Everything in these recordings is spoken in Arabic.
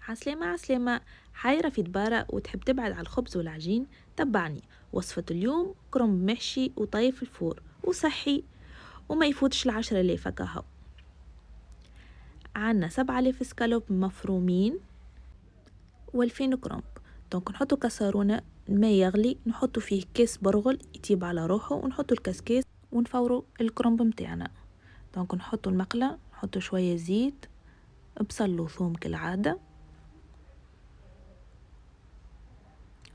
عسلامة عسلامة. حايرة في دبارة وتحب تبعد على الخبز والعجين؟ تبعني. وصفة اليوم كرنب محشي وطيب في الفور وصحي وما يفوتش 10,000 كهو. عنا 7,000 سكالوب مفرومين و2000 كرنب. دونك نحطو كسرونة الماء يغلي، نحطو فيه كاس برغل يطيب على روحه، ونحطو الكاسكاس ونفورو الكرنب متاعنا. دونك نحطو المقلة، نحطو شوية زيت، بصل وثوم كالعادة،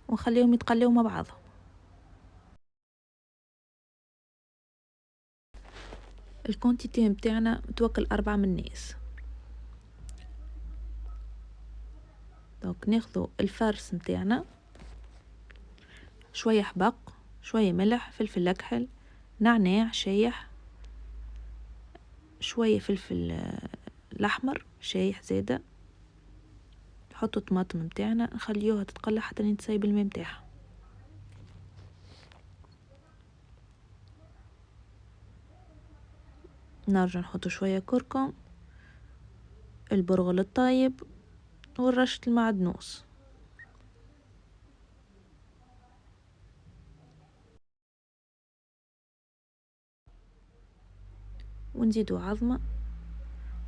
ونخليهم يتقليو مع بعضهم. الكونتيتي متاعنا متوكل 4 من الناس. دونك ناخذوا الفرس متاعنا، شوية حبق، شوية ملح، فلفل اكحل، نعناع شايح، شوية فلفل الاحمر شايح زاده. نحطوا الطماطم متاعنا، نخليوها تتقلى حتى نتسيب الماء متاعها. نرجع نحطوا شوية كركم، البرغل الطايب، ورشة المعدنوس، ونزيدوا عظمة،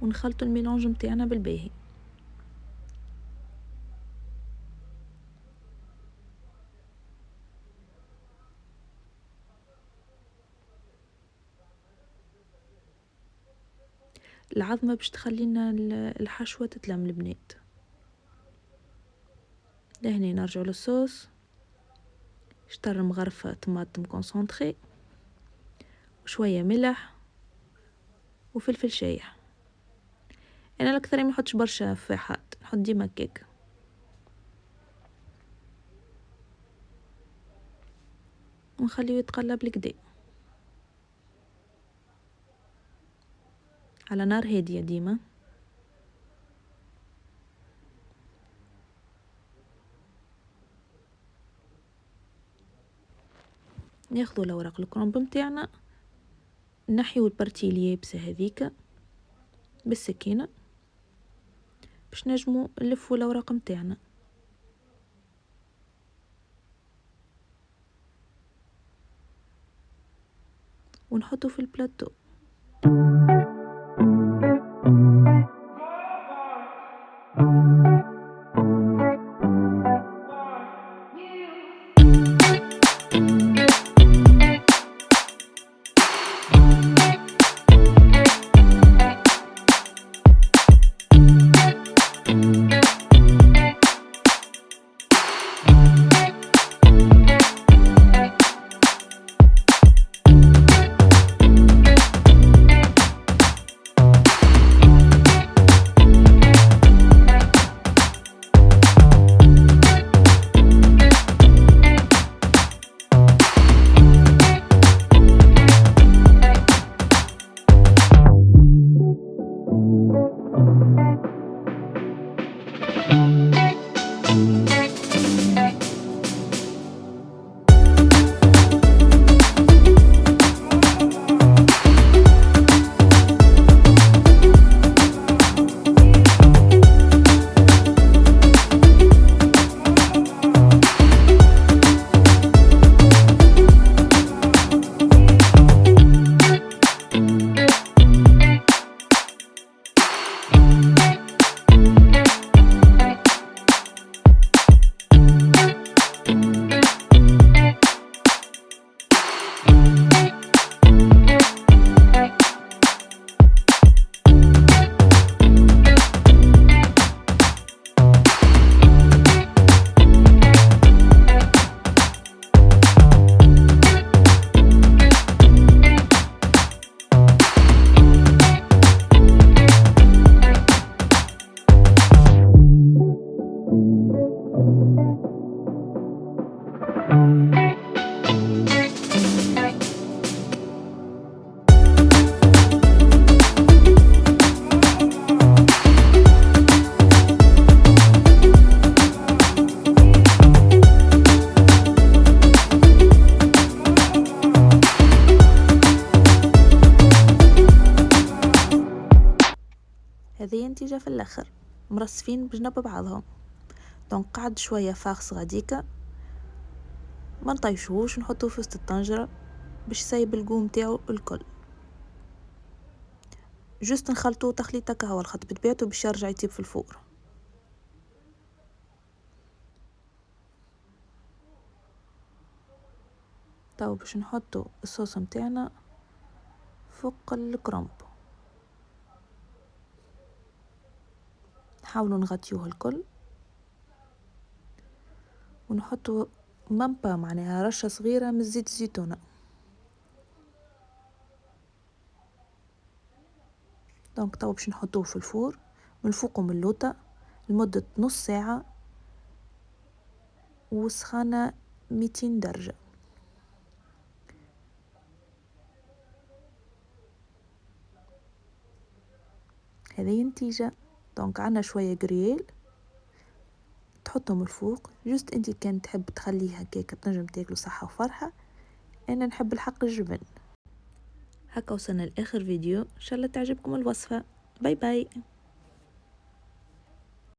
ونخلطوا الميلونج متاعنا بالباهي. العظمة باش تخلينا الحشوة تتلم البنات. لهنا نرجعوا للصوص، شطر مغرفة طماطم كونسونطري، وشوية ملح وفلفل شايح. انا الاكثر ما نحطش برشا فاحات، نحط ديما كيك، ونخليه يتقلب بالكدا على نار هادية ديما. ناخذوا الاوراق الكرنب متاعنا، نحيو البارتي اليابسة هذيك بالسكينة باش نجمو نلفوا الاوراق متاعنا، ونحطه في البلاتو. مرصفين بجنب بعضهم. دونك قعد شويه فاخس غاديكا، ما نطيشوش، نحطوه في وسط الطنجره باش يسيب القوم تاعو الكل. جست نخلطوه تخليطه كهوه الخط بتبعته باش يرجع يطيب في الفور. تو باش نحطو الصوص متاعنا فوق الكرنب، نحاولوا نغطيوه الكل ونحطوا ممبا معناها رشة صغيرة من زيت الزيتونة. دونك تو باش نحطوه في الفور من فوق ومن اللوطة لمدة نص ساعة وسخانة 200 درجة. هذه النتيجة. دونك عنا شوية جريل تحطهم الفوق. جست انتي كان تحب تخليها كيكة تنجم تاكلو صحة وفرحة، انا نحب الحق الجبن. هكا وصلنا لاخر فيديو، ان شاء الله تعجبكم الوصفة. باي باي.